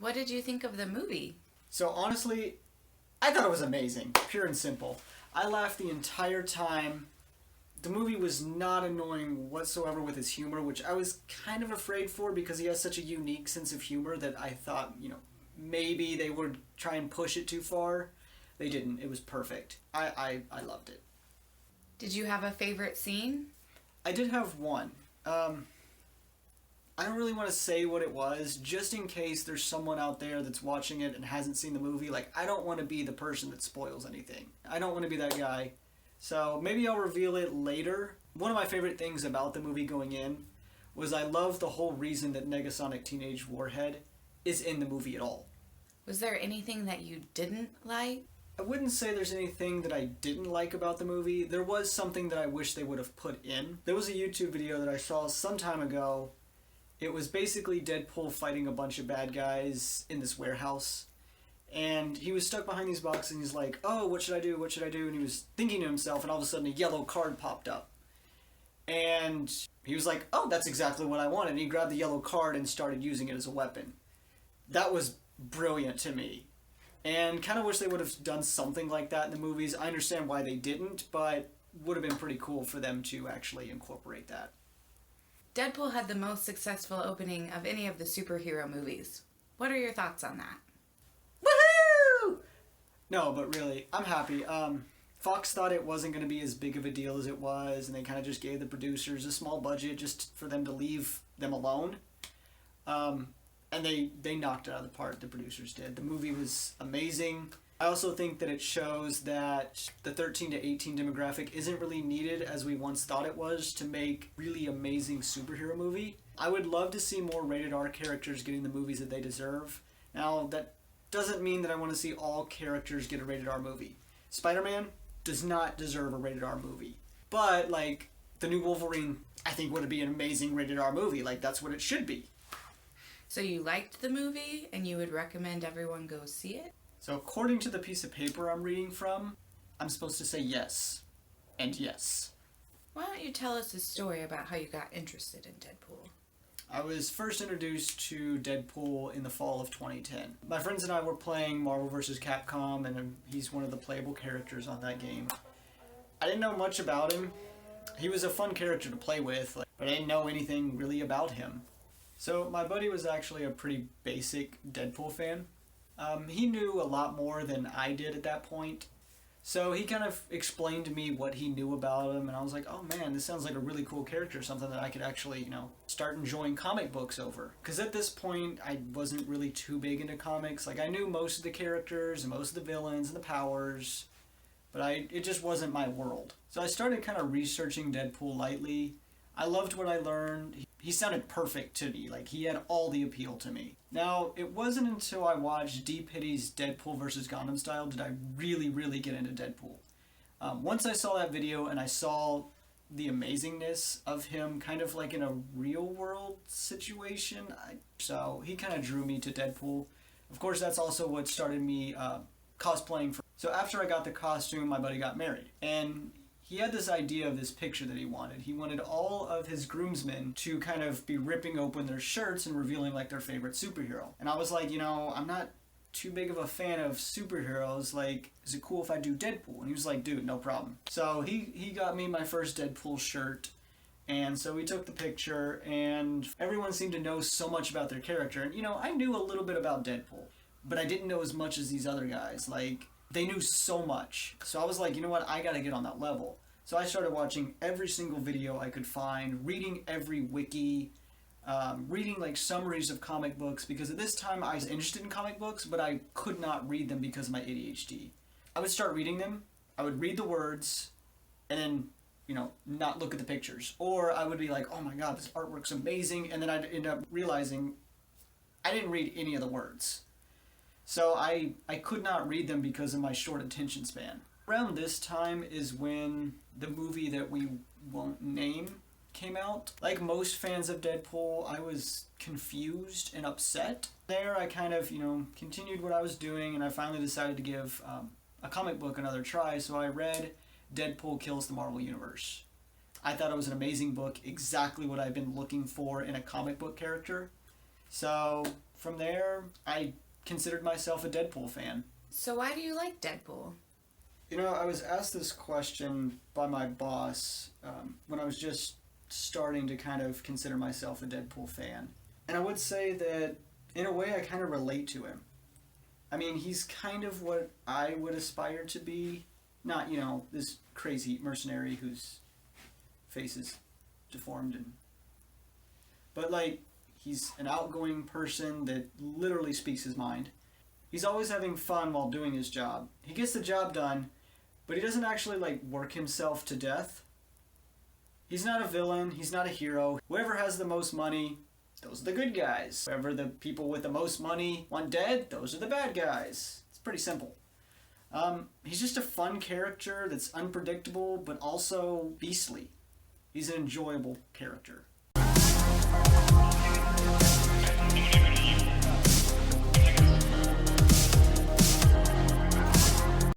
What did you think of the movie? So honestly, I thought it was amazing, pure and simple. I laughed the entire time. The movie was not annoying whatsoever with his humor, which I was kind of afraid for because he has such a unique sense of humor that I thought, maybe they would try and push it too far. They didn't. It was perfect. I loved it. Did you have a favorite scene? I did have one. I don't really want to say what it was, just in case there's someone out there that's watching it and hasn't seen the movie. Like, I don't want to be the person that spoils anything. I don't want to be that guy. So maybe I'll reveal it later. One of my favorite things about the movie going in was I love the whole reason that Negasonic Teenage Warhead is in the movie at all. Was there anything that you didn't like? I wouldn't say there's anything that I didn't like about the movie. There was something that I wish they would have put in. There was a YouTube video that I saw some time ago. It was basically Deadpool fighting a bunch of bad guys in this warehouse. And he was stuck behind these boxes and he's like, oh, what should I do? What should I do? And he was thinking to himself and all of a sudden a yellow card popped up. And he was like, oh, that's exactly what I wanted. And he grabbed the yellow card and started using it as a weapon. That was brilliant to me. And kind of wish they would have done something like that in the movies. I understand why they didn't, but would have been pretty cool for them to actually incorporate that. Deadpool had the most successful opening of any of the superhero movies. What are your thoughts on that? Woohoo! No, but really, I'm happy. Fox thought it wasn't going to be as big of a deal as it was, and they kind of just gave the producers a small budget just for them to leave them alone. And they knocked it out of the park, the producers did. The movie was amazing. I also think that it shows that the 13 to 18 demographic isn't really needed as we once thought it was to make really amazing superhero movie. I would love to see more rated R characters getting the movies that they deserve. Now, that doesn't mean that I want to see all characters get a rated R movie. Spider-Man does not deserve a rated R movie. But, the new Wolverine, I think would be an amazing rated R movie. That's what it should be. So you liked the movie and you would recommend everyone go see it? So according to the piece of paper I'm reading from, I'm supposed to say yes. And yes. Why don't you tell us a story about how you got interested in Deadpool? I was first introduced to Deadpool in the fall of 2010. My friends and I were playing Marvel vs. Capcom, and he's one of the playable characters on that game. I didn't know much about him. He was a fun character to play with, but I didn't know anything really about him. So my buddy was actually a pretty basic Deadpool fan. He knew a lot more than I did at that point. So he kind of explained to me what he knew about him, and I was like, oh man, this sounds like a really cool character, something that I could actually, start enjoying comic books over. Because at this point, I wasn't really too big into comics. I knew most of the characters, and most of the villains, and the powers, but it just wasn't my world. So I started kind of researching Deadpool lightly. I loved what I learned. He sounded perfect to me. He had all the appeal to me. Now, it wasn't until I watched D. Pitty's Deadpool vs. Gangnam Style did I really, really get into Deadpool. Once I saw that video and I saw the amazingness of him kind of in a real world situation, so he kind of drew me to Deadpool. Of course, that's also what started me cosplaying. So after I got the costume, my buddy got married. And he had this idea of this picture that he wanted. He wanted all of his groomsmen to kind of be ripping open their shirts and revealing their favorite superhero. And I was like, I'm not too big of a fan of superheroes. Is it cool if I do Deadpool? And he was like, dude, no problem. So he got me my first Deadpool shirt. And so we took the picture, and everyone seemed to know so much about their character. And, I knew a little bit about Deadpool, but I didn't know as much as these other guys. They knew so much. So I was like, you know what, I gotta get on that level. So I started watching every single video I could find, reading every wiki, reading summaries of comic books, because at this time I was interested in comic books, but I could not read them because of my ADHD. I would start reading them, I would read the words, and then, not look at the pictures. Or I would be like, oh my god, this artwork's amazing, and then I'd end up realizing I didn't read any of the words. So I could not read them because of my short attention span. Around this time is when the movie that we won't name came out. Like most fans of Deadpool, I was confused and upset. There I kind of, continued what I was doing, and I finally decided to give a comic book another try, so I read Deadpool Kills the Marvel Universe. I thought it was an amazing book, exactly what I've been looking for in a comic book character. So from there, I considered myself a Deadpool fan. So why do you like Deadpool? You know, I was asked this question by my boss when I was just starting to kind of consider myself a Deadpool fan. And I would say that, in a way, I kind of relate to him. I mean, he's kind of what I would aspire to be. Not, you know, this crazy mercenary whose face is deformed and... But, like, he's an outgoing person that literally speaks his mind. He's always having fun while doing his job. He gets the job done, but he doesn't actually, like, work himself to death. He's not a villain. He's not a hero. Whoever has the most money, those are the good guys. Whoever the people with the most money want dead, those are the bad guys. It's pretty simple. He's just a fun character that's unpredictable, but also beastly. He's an enjoyable character.